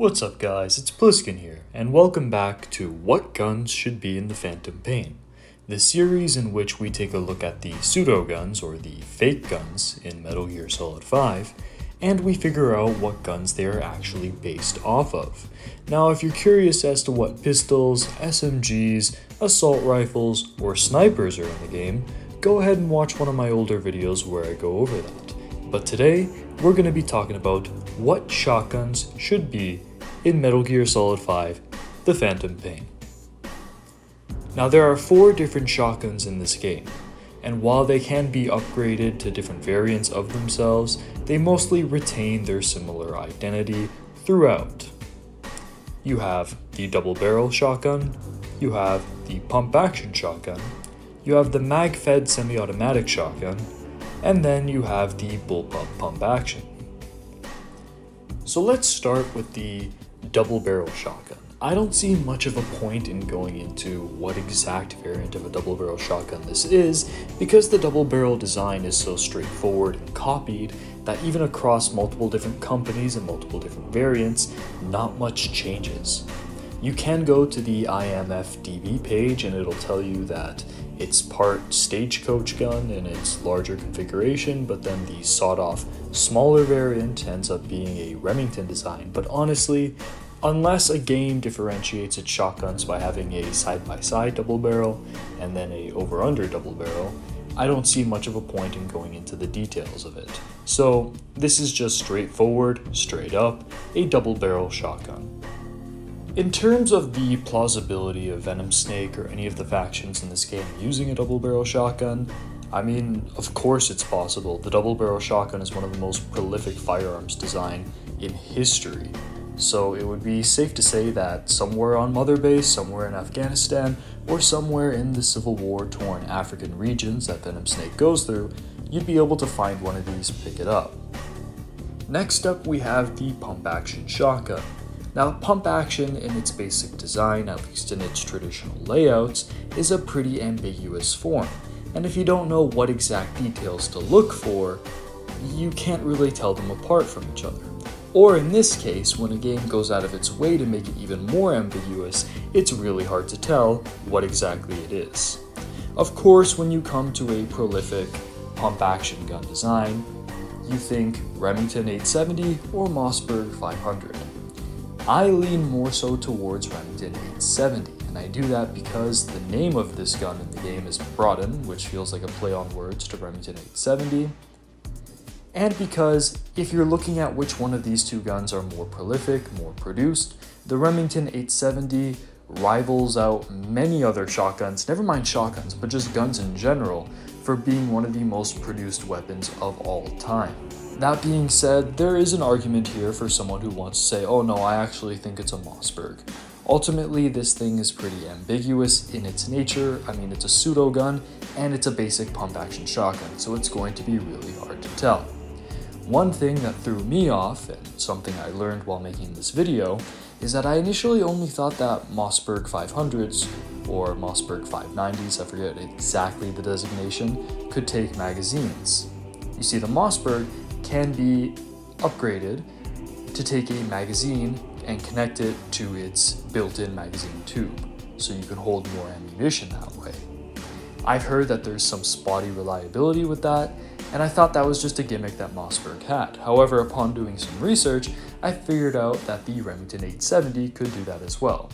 What's up guys, it's Pliskin here, and welcome back to What Guns Should Be in the Phantom Pain, the series in which we take a look at the pseudo-guns, or the fake guns, in Metal Gear Solid 5, and we figure out what guns they are actually based off of. Now if you're curious as to what pistols, SMGs, assault rifles, or snipers are in the game, go ahead and watch one of my older videos where I go over that. But today, we're going to be talking about what shotguns should be in Metal Gear Solid 5, The Phantom Pain. Now there are 4 different shotguns in this game, and while they can be upgraded to different variants of themselves, they mostly retain their similar identity throughout. You have the double barrel shotgun, you have the pump action shotgun, you have the mag-fed semi-automatic shotgun, and then you have the bullpup pump action. So let's start with the double barrel shotgun. I don't see much of a point in going into what exact variant of a double barrel shotgun this is, because the double barrel design is so straightforward and copied that even across multiple different companies and multiple different variants, not much changes. You can go to the IMFDB page and it'll tell you that it's part stagecoach gun in its larger configuration, but then the sawed-off smaller variant ends up being a Remington design. But honestly, unless a game differentiates its shotguns by having a side-by-side double barrel and then a over-under double barrel, I don't see much of a point in going into the details of it. So this is just straightforward, straight up, a double barrel shotgun. In terms of the plausibility of Venom Snake or any of the factions in this game using a double barrel shotgun, I mean, of course it's possible. The double barrel shotgun is one of the most prolific firearms design in history. So it would be safe to say that somewhere on Mother Base, somewhere in Afghanistan, or somewhere in the Civil War torn African regions that Venom Snake goes through, you'd be able to find one of these, pick it up. Next up we have the pump action shotgun. Now, pump action in its basic design, at least in its traditional layouts, is a pretty ambiguous form, and if you don't know what exact details to look for, you can't really tell them apart from each other. Or in this case, when a game goes out of its way to make it even more ambiguous, it's really hard to tell what exactly it is. Of course, when you come to a prolific pump action gun design, you think Remington 870 or Mossberg 500. I lean more so towards Remington 870, and I do that because the name of this gun in the game is Broaden, which feels like a play on words to Remington 870, and because if you're looking at which one of these two guns are more prolific, more produced, the Remington 870 rivals out many other shotguns, never mind shotguns, but just guns in general, for being one of the most produced weapons of all time. That being said, there is an argument here for someone who wants to say, oh no, I actually think it's a Mossberg. Ultimately, this thing is pretty ambiguous in its nature. I mean, it's a pseudo gun and it's a basic pump action shotgun, so it's going to be really hard to tell. One thing that threw me off, and something I learned while making this video, is that I initially only thought that Mossberg 500s, or Mossberg 590s, I forget exactly the designation, could take magazines. You see, the Mossberg can be upgraded to take a magazine and connect it to its built-in magazine tube, so you can hold more ammunition that way. I've heard that there's some spotty reliability with that, and I thought that was just a gimmick that Mossberg had. However, upon doing some research, I figured out that the Remington 870 could do that as well.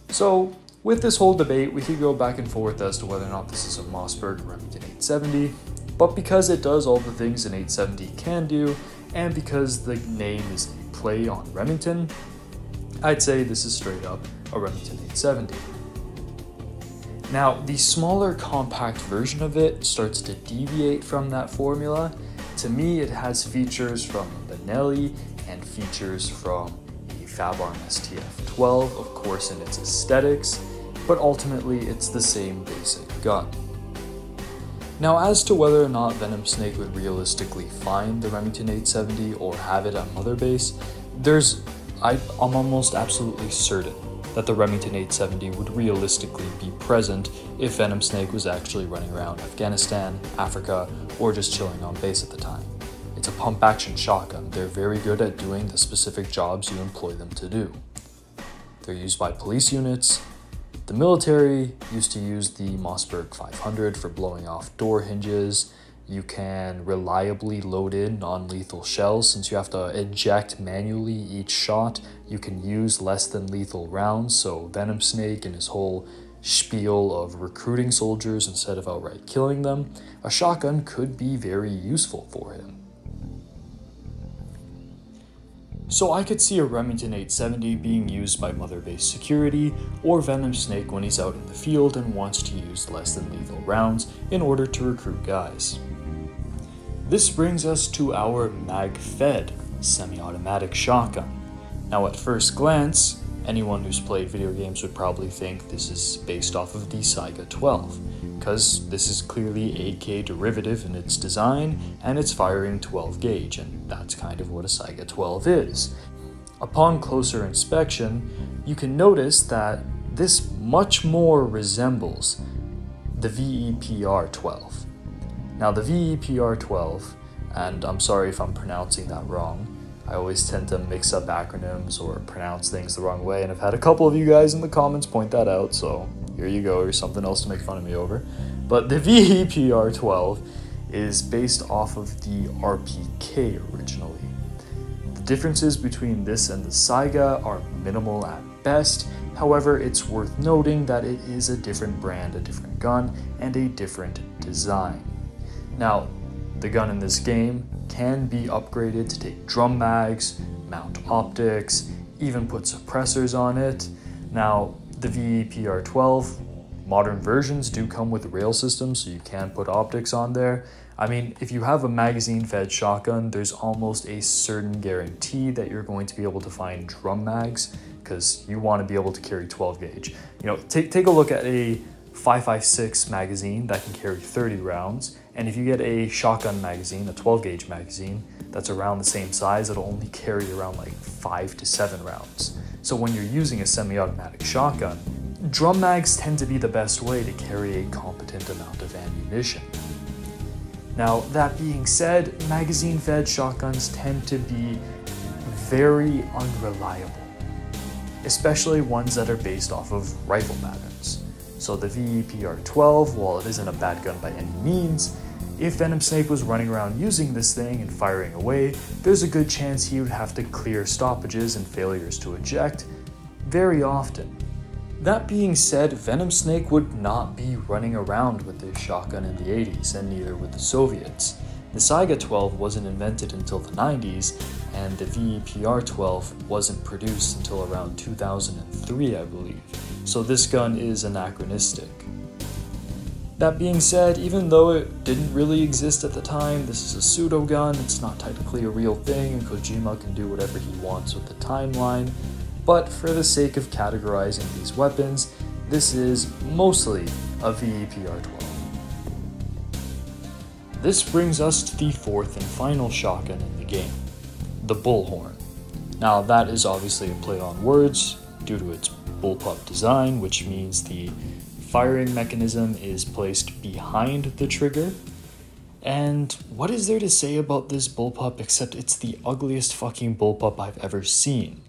So, with this whole debate, we could go back and forth as to whether or not this is a Mossberg or Remington 870, but because it does all the things an 870 can do, and because the name is a play on Remington, I'd say this is straight up a Remington 870. Now, the smaller compact version of it starts to deviate from that formula. To me, it has features from the Benelli and features from a FabArm STF-12, of course in its aesthetics, but ultimately it's the same basic gun. Now, as to whether or not Venom Snake would realistically find the Remington 870 or have it at Mother Base, I'm almost absolutely certain that the Remington 870 would realistically be present if Venom Snake was actually running around Afghanistan, Africa, or just chilling on base at the time. it's a pump-action shotgun. They're very good at doing the specific jobs you employ them to do. They're used by police units. The military used to use the Mossberg 500 for blowing off door hinges. You can reliably load in non-lethal shells. Since you have to eject manually each shot, you can use less than lethal rounds. So Venom Snake and his whole spiel of recruiting soldiers instead of outright killing them, a shotgun could be very useful for him. So I could see a Remington 870 being used by Mother Base security, or Venom Snake when he's out in the field and wants to use less than lethal rounds in order to recruit guys. This brings us to our mag-fed semi-automatic shotgun. Now at first glance, anyone who's played video games would probably think this is based off of the Saiga 12, because this is clearly a K derivative in its design, and it's firing 12 gauge, and that's kind of what a Saiga 12 is. Upon closer inspection, you can notice that this much more resembles the VEPR 12. Now the VEPR 12, and I'm sorry if I'm pronouncing that wrong, I always tend to mix up acronyms or pronounce things the wrong way, and I've had a couple of you guys in the comments point that out, so here you go, here's something else to make fun of me over. But the VEPR 12 is based off of the RPK originally. The differences between this and the Saiga are minimal at best. However, it's worth noting that it is a different brand, a different gun, and a different design. Now, the gun in this game can be upgraded to take drum mags, mount optics, even put suppressors on it. Now, the VEPR 12, modern versions do come with rail systems, so you can put optics on there. I mean, if you have a magazine-fed shotgun, there's almost a certain guarantee that you're going to be able to find drum mags, because you want to be able to carry 12 gauge. You know, take a look at a 5.56 magazine that can carry 30 rounds, and if you get a shotgun magazine, a 12 gauge magazine, that's around the same size, it'll only carry around like 5 to 7 rounds. So when you're using a semi-automatic shotgun, drum mags tend to be the best way to carry a competent amount of ammunition. Now, that being said, magazine-fed shotguns tend to be very unreliable, especially ones that are based off of rifle patterns. So the VEPR 12, while it isn't a bad gun by any means, if Venom Snake was running around using this thing and firing away, there's a good chance he would have to clear stoppages and failures to eject very often. That being said, Venom Snake would not be running around with this shotgun in the 80s, and neither would the Soviets. The Saiga 12 wasn't invented until the 90s, and the VEPR 12 wasn't produced until around 2003, I believe. So this gun is anachronistic. That being said, even though it didn't really exist at the time, this is a pseudo gun, it's not technically a real thing, and Kojima can do whatever he wants with the timeline. But for the sake of categorizing these weapons, this is mostly a VEPR 12. This brings us to the fourth and final shotgun in the game, the bullhorn. Now that is obviously a play on words due to its bullpup design, which means the firing mechanism is placed behind the trigger. And what is there to say about this bullpup except it's the ugliest fucking bullpup I've ever seen?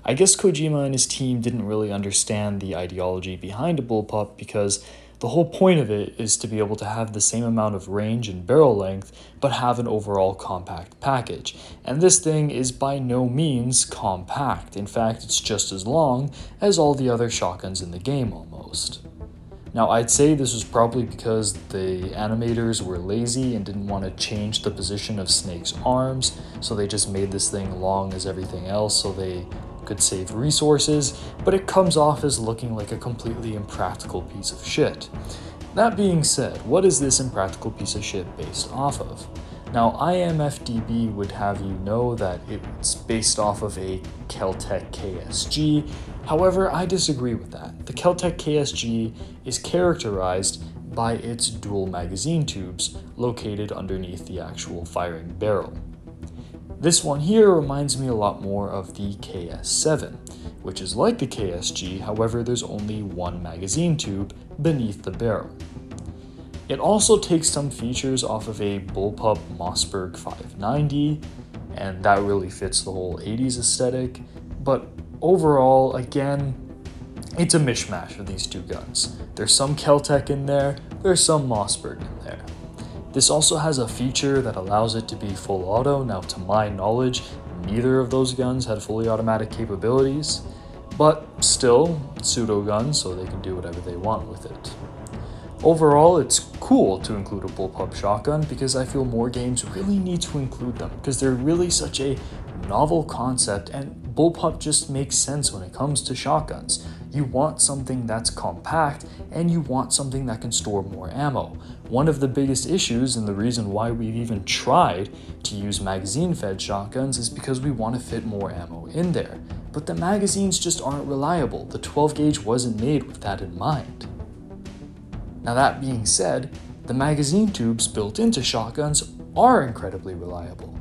I guess Kojima and his team didn't really understand the ideology behind a bullpup, because the whole point of it is to be able to have the same amount of range and barrel length, but have an overall compact package. And this thing is by no means compact. In fact, it's just as long as all the other shotguns in the game almost. Now, I'd say this was probably because the animators were lazy and didn't want to change the position of Snake's arms, so they just made this thing long as everything else so they could save resources, but it comes off as looking like a completely impractical piece of shit. That being said, what is this impractical piece of shit based off of? Now, IMFDB would have you know that it's based off of a Keltec KSG. However, I disagree with that. The Keltec KSG is characterized by its dual magazine tubes located underneath the actual firing barrel. This one here reminds me a lot more of the KS7, which is like the KSG, however there's only one magazine tube beneath the barrel. It also takes some features off of a bullpup Mossberg 590, and that really fits the whole 80s aesthetic, but overall, again, it's a mishmash of these two guns. There's some Keltec in there, there's some Mossberg in there. This also has a feature that allows it to be full auto. Now, to my knowledge, neither of those guns had fully automatic capabilities, but still, pseudo guns, so they can do whatever they want with it. Overall, it's cool to include a bullpup shotgun because I feel more games really need to include them because they're really such a novel concept, and bullpup just makes sense when it comes to shotguns. You want something that's compact and you want something that can store more ammo. One of the biggest issues, and the reason why we've even tried to use magazine-fed shotguns, is because we want to fit more ammo in there. But the magazines just aren't reliable. The 12 gauge wasn't made with that in mind. Now, that being said, the magazine tubes built into shotguns are incredibly reliable.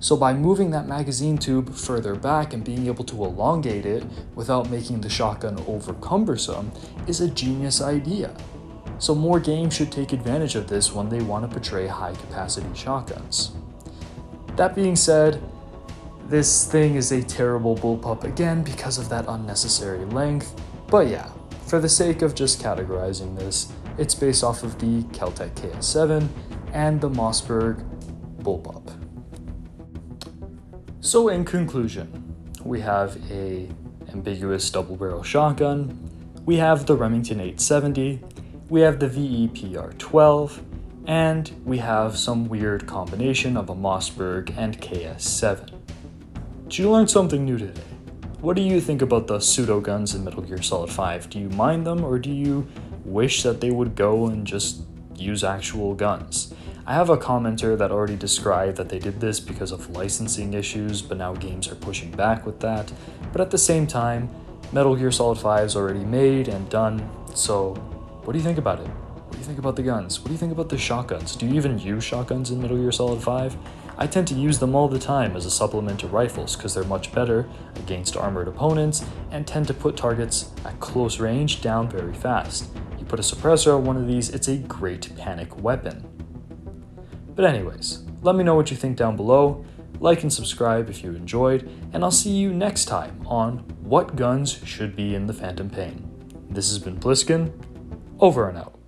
So by moving that magazine tube further back and being able to elongate it without making the shotgun over cumbersome is a genius idea. So more games should take advantage of this when they want to portray high capacity shotguns. That being said, this thing is a terrible bullpup again because of that unnecessary length, but yeah, for the sake of just categorizing this, it's based off of the Keltec KS7 and the Mossberg bullpup. So in conclusion, we have a ambiguous double barrel shotgun, we have the Remington 870, we have the VEPR12, and we have some weird combination of a Mossberg and KS7. Did you learn something new today? What do you think about the pseudo guns in Metal Gear Solid 5? Do you mind them, or do you wish that they would go and just use actual guns? I have a commenter that already described that they did this because of licensing issues, but now games are pushing back with that. But at the same time, Metal Gear Solid 5 is already made and done, so what do you think about it? What do you think about the guns? What do you think about the shotguns? Do you even use shotguns in Metal Gear Solid 5? I tend to use them all the time as a supplement to rifles because they're much better against armored opponents and tend to put targets at close range down very fast. You put a suppressor on one of these, it's a great panic weapon. But anyways, let me know what you think down below, like and subscribe if you enjoyed, and I'll see you next time on What Guns Should Be in the Phantom Pain. This has been Pliskin, over and out.